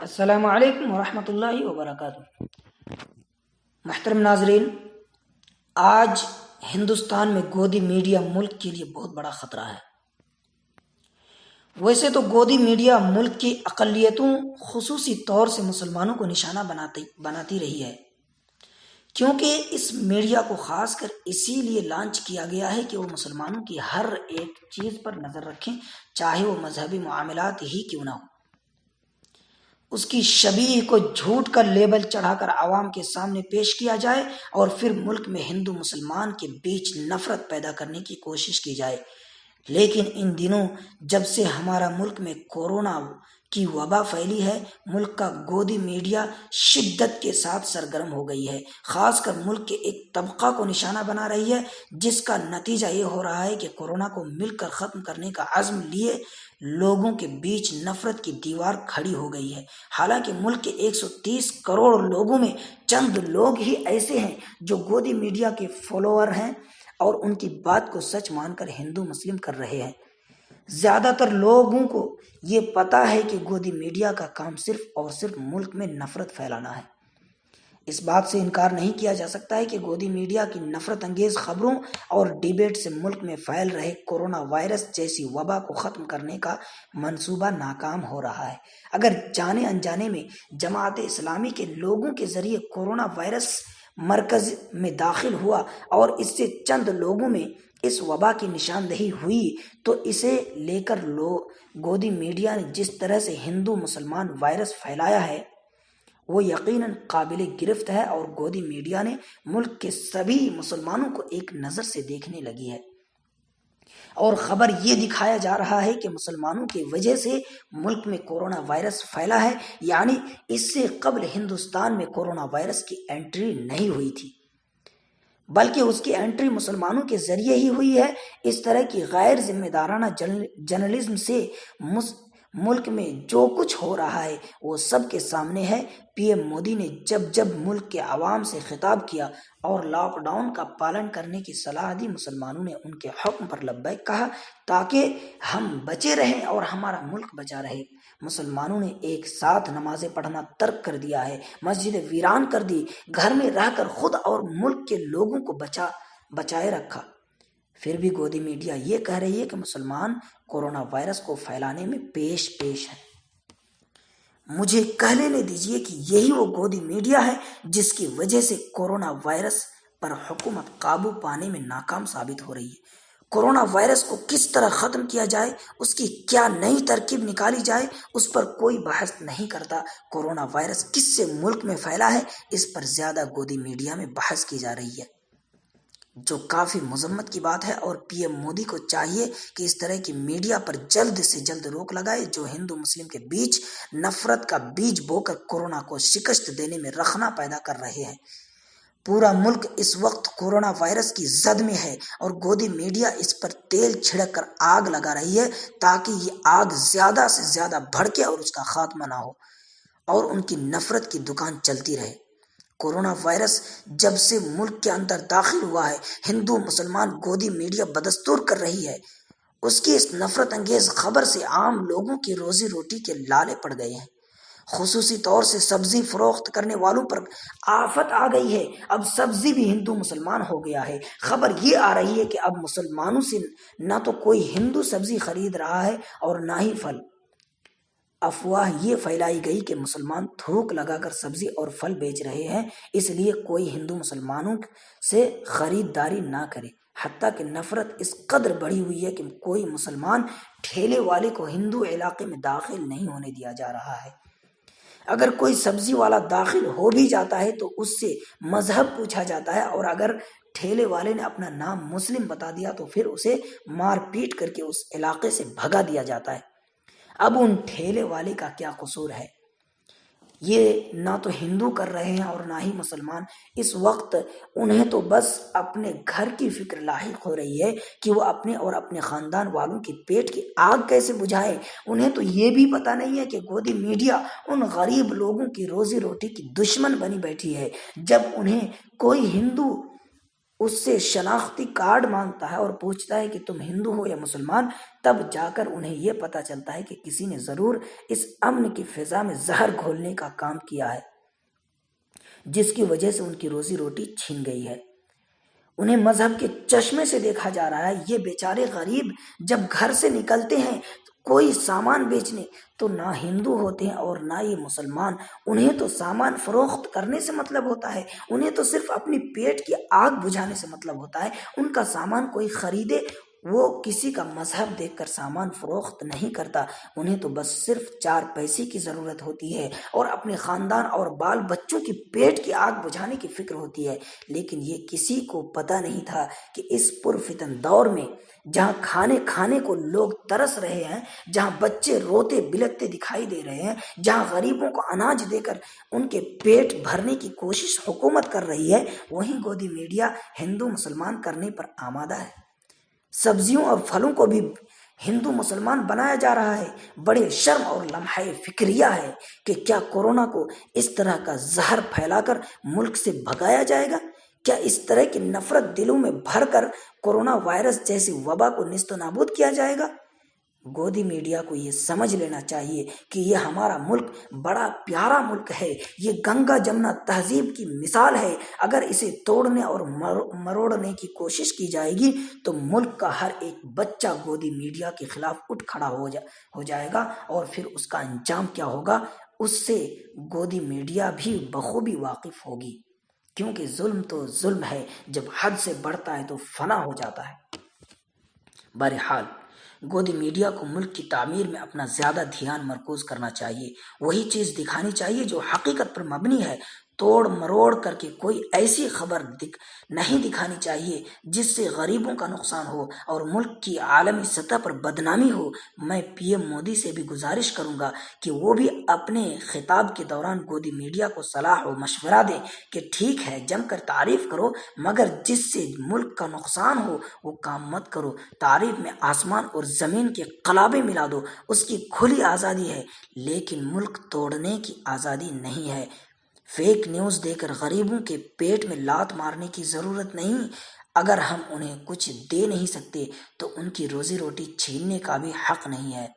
السلام علیکم ورحمۃ اللہ وبرکاتہ۔ محترم ناظرین، آج ہندوستان میں گودی میڈیا ملک کے لیے بہت بڑا خطرہ ہے۔ ویسے تو گودی میڈیا ملک کی اقلیتوں خصوصی طور سے مسلمانوں کو نشانہ بناتی رہی ہے، کیونکہ اس میڈیا کو خاص کر اسی لیے لانچ کیا گیا ہے کہ وہ مسلمانوں کی ہر ایک چیز پر نظر رکھیں، چاہے وہ مذہبی معاملات ہی کیوں نہ ہو۔ اس کی شبیہ کو جھوٹ کا لیبل چڑھا کر عوام کے سامنے پیش کیا جائے اور پھر ملک میں ہندو مسلمان کے بیچ نفرت پیدا کرنے کی کوشش کی جائے۔ لیکن ان دنوں جب سے ہمارا ملک میں کورونا کی وبا پھیلی ہے، ملک کا گودی میڈیا شدت کے ساتھ سرگرم ہو گئی ہے، خاص کر ملک کے ایک طبقہ کو نشانہ بنا رہی ہے، جس کا نتیجہ یہ ہو رہا ہے کہ کورونا کو مل کر ختم کرنے کا عزم لیے لوگوں کے بیچ نفرت کی دیوار کھڑی ہو گئی ہے۔ حالانکہ ملک کے 130 کروڑ لوگوں میں چند لوگ ہی ایسے ہیں جو گودی میڈیا کے فالوور ہیں اور ان کی بات کو سچ مان کر ہندو مسلم کر رہے ہیں۔ زیادہ تر لوگوں کو یہ پتا ہے کہ گودی میڈیا کا کام صرف اور صرف ملک میں نفرت پھیلانا ہے۔ اس بات سے انکار نہیں کیا جا سکتا ہے کہ گودی میڈیا کی نفرت انگیز خبروں اور ڈیبیٹ سے ملک میں پھیل رہے کورونا وائرس جیسی وبا کو ختم کرنے کا منصوبہ ناکام ہو رہا ہے۔ اگر جانے انجانے میں جماعت اسلامی کے لوگوں کے ذریعے کورونا وائرس مرکز میں داخل ہوا اور اس سے چند لوگوں میں اس وبا کی نشاندہی ہوئی، تو اسے لے کر گودی میڈیا نے جس طرح سے ہندو مسلمان وائرس پھیلایا ہے وہ یقیناً قابل گرفت ہے، اور گودی میڈیا نے ملک کے سبھی مسلمانوں کو ایک نظر سے دیکھنے لگی ہے، اور خبر یہ دکھایا جا رہا ہے کہ مسلمانوں کی وجہ سے ملک میں کورونا وائرس پھیلا ہے، یعنی اس سے قبل ہندوستان میں کورونا وائرس کی انٹری نہیں ہوئی تھی، بلکہ اس کی انٹری مسلمانوں کے ذریعے ہی ہوئی ہے۔ اس طرح کی غیر ذمہ دارانہ جرنلزم سے ملک میں جو کچھ ہو رہا ہے وہ سب کے سامنے ہے۔ پی ایم مودی نے جب ملک کے عوام سے خطاب کیا اور لاک ڈاؤن کا پالن کرنے کی صلاح دی، مسلمانوں نے ان کے حکم پر لبیک کہا تاکہ ہم بچے رہیں اور ہمارا ملک بچا رہے۔ مسلمانوں نے ایک ساتھ نمازیں پڑھنا ترک کر دیا ہے، مسجدیں ویران کر دی، گھر میں رہ کر خود اور ملک کے لوگوں کو بچائے رکھا۔ پھر بھی گودی میڈیا یہ کہہ رہی ہے کہ مسلمان کورونا وائرس کو پھیلانے میں پیش ہے۔ مجھے کہہ لینے دیجیے کہ یہی وہ گودی میڈیا ہے جس کی وجہ سے کورونا وائرس پر حکومت قابو پانے میں ناکام ثابت ہو رہی ہے۔ کورونا وائرس کو کس طرح ختم کیا جائے، اس کی کیا نئی ترکیب نکالی جائے، اس پر کوئی بحث نہیں کرتا۔ کورونا وائرس کس سے ملک میں پھیلا ہے، اس پر زیادہ گودی میڈیا میں بحث کی جا رہی ہے، جو کافی مذمت کی بات ہے، اور پی ایم مودی کو چاہیے کہ اس طرح کی میڈیا پر جلد سے جلد روک لگائے جو ہندو مسلم کے بیچ نفرت کا بیج بو کر کورونا کو شکست دینے میں رخنہ پیدا کر رہے ہیں۔ پورا ملک اس وقت کورونا وائرس کی زد میں ہے اور گودی میڈیا اس پر تیل چھڑک کر آگ لگا رہی ہے تاکہ یہ آگ زیادہ سے زیادہ بھڑکے اور اس کا خاتمہ نہ ہو اور ان کی نفرت کی دکان چلتی رہے۔ کورونا وائرس جب سے ملک کے اندر داخل ہوا ہے، ہندو مسلمان گودی میڈیا بدستور کر رہی ہے۔ اس کی اس نفرت انگیز خبر سے عام لوگوں کی روزی روٹی کے لالے پڑ گئے ہیں، خصوصی طور سے سبزی فروخت کرنے والوں پر آفت آ گئی ہے۔ اب سبزی بھی ہندو مسلمان ہو گیا ہے۔ خبر یہ آ رہی ہے کہ اب مسلمانوں سے نہ تو کوئی ہندو سبزی خرید رہا ہے اور نہ ہی پھل۔ افواہ یہ پھیلائی گئی کہ مسلمان تھوک لگا کر سبزی اور پھل بیچ رہے ہیں، اس لیے کوئی ہندو مسلمانوں سے خریداری نہ کرے۔ حتیٰ کہ نفرت اس قدر بڑھی ہوئی ہے کہ کوئی مسلمان ٹھیلے والے کو ہندو علاقے میں داخل نہیں ہونے دیا جا رہا ہے۔ اگر کوئی سبزی والا داخل ہو بھی جاتا ہے تو اس سے مذہب پوچھا جاتا ہے، اور اگر ٹھیلے والے نے اپنا نام مسلم بتا دیا تو پھر اسے مار پیٹ کر کے اس علاقے سے بھگا دیا جاتا ہے۔ اب ان ٹھیلے والے کا کیا قصور ہے؟ یہ نہ تو ہندو کر رہے ہیں اور نہ ہی مسلمان۔ اس وقت انہیں تو بس اپنے گھر کی فکر لاحق ہو رہی ہے کہ وہ اپنے اور اپنے خاندان والوں کے پیٹ کی آگ کیسے بجھائے۔ انہیں تو یہ بھی پتہ نہیں ہے کہ گودی میڈیا ان غریب لوگوں کی روزی روٹی کی دشمن بنی بیٹھی ہے۔ جب انہیں کوئی ہندو اس سے شناختی کارڈ مانگتا ہے اور پوچھتا ہے کہ تم ہندو ہو یا مسلمان، تب جا کر انہیں یہ پتہ چلتا ہے کہ کسی نے ضرور اس امن کی فضا میں زہر گھولنے کا کام کیا ہے، جس کی وجہ سے ان کی روزی روٹی چھن گئی ہے۔ انہیں مذہب کے چشمے سے دیکھا جا رہا ہے۔ یہ بیچارے غریب جب گھر سے نکلتے ہیں کوئی سامان بیچنے، تو نہ ہندو ہوتے ہیں اور نہ یہ مسلمان، انہیں تو سامان فروخت کرنے سے مطلب ہوتا ہے، انہیں تو صرف اپنی پیٹ کی آگ بجھانے سے مطلب ہوتا ہے۔ ان کا سامان کوئی خریدے، وہ کسی کا مذہب دیکھ کر سامان فروخت نہیں کرتا، انہیں تو بس صرف 4 پیسے کی ضرورت ہوتی ہے اور اپنے خاندان اور بال بچوں کی پیٹ کی آگ بجھانے کی فکر ہوتی ہے۔ لیکن یہ کسی کو پتہ نہیں تھا کہ اس پرفتن دور میں، جہاں کھانے کھانے کو لوگ ترس رہے ہیں، جہاں بچے روتے بلکتے دکھائی دے رہے ہیں، جہاں غریبوں کو اناج دے کر ان کے پیٹ بھرنے کی کوشش حکومت کر رہی ہے، وہیں گودی میڈیا ہندو مسلمان کرنے پر آمادہ ہے۔ سبزیوں اور پھلوں کو بھی ہندو مسلمان بنایا جا رہا ہے۔ بڑے شرم اور لمحہ فکریہ ہے کہ کیا کورونا کو اس طرح کا زہر پھیلا کر ملک سے بھگایا جائے گا؟ کیا اس طرح کی نفرت دلوں میں بھر کر کورونا وائرس جیسی وبا کو نیست و نابود کیا جائے گا؟ گودی میڈیا کو یہ سمجھ لینا چاہیے کہ یہ ہمارا ملک بڑا پیارا ملک ہے، یہ گنگا جمنا تہذیب کی مثال ہے۔ اگر اسے توڑنے اور مروڑنے کی کوشش کی جائے گی تو ملک کا ہر ایک بچہ گودی میڈیا کے خلاف اٹھ کھڑا ہو جائے گا، اور پھر اس کا انجام کیا ہوگا اس سے گودی میڈیا بھی بخوبی واقف ہوگی، کیونکہ ظلم تو ظلم ہے، جب حد سے بڑھتا ہے تو فنا ہو جاتا ہے۔ بہرحال گودی میڈیا کو ملک کی تعمیر میں اپنا زیادہ دھیان مرکوز کرنا چاہیے، وہی چیز دکھانی چاہیے جو حقیقت پر مبنی ہے۔ توڑ مروڑ کر کے کوئی ایسی خبر نہیں دکھانی چاہیے جس سے غریبوں کا نقصان ہو اور ملک کی عالمی سطح پر بدنامی ہو۔ میں پی ایم مودی سے بھی گزارش کروں گا کہ وہ بھی اپنے خطاب کے دوران گودی میڈیا کو صلاح و مشورہ دیں کہ ٹھیک ہے، جم کر تعریف کرو، مگر جس سے ملک کا نقصان ہو وہ کام مت کرو۔ تعریف میں آسمان اور زمین کے قلابے ملا دو، اس کی کھلی آزادی ہے، لیکن ملک توڑنے کی آزادی نہیں ہے۔ فیک نیوز دے کر غریبوں کے پیٹ میں لات مارنے کی ضرورت نہیں۔ اگر ہم انہیں کچھ دے نہیں سکتے تو ان کی روزی روٹی چھیننے کا بھی حق نہیں ہے۔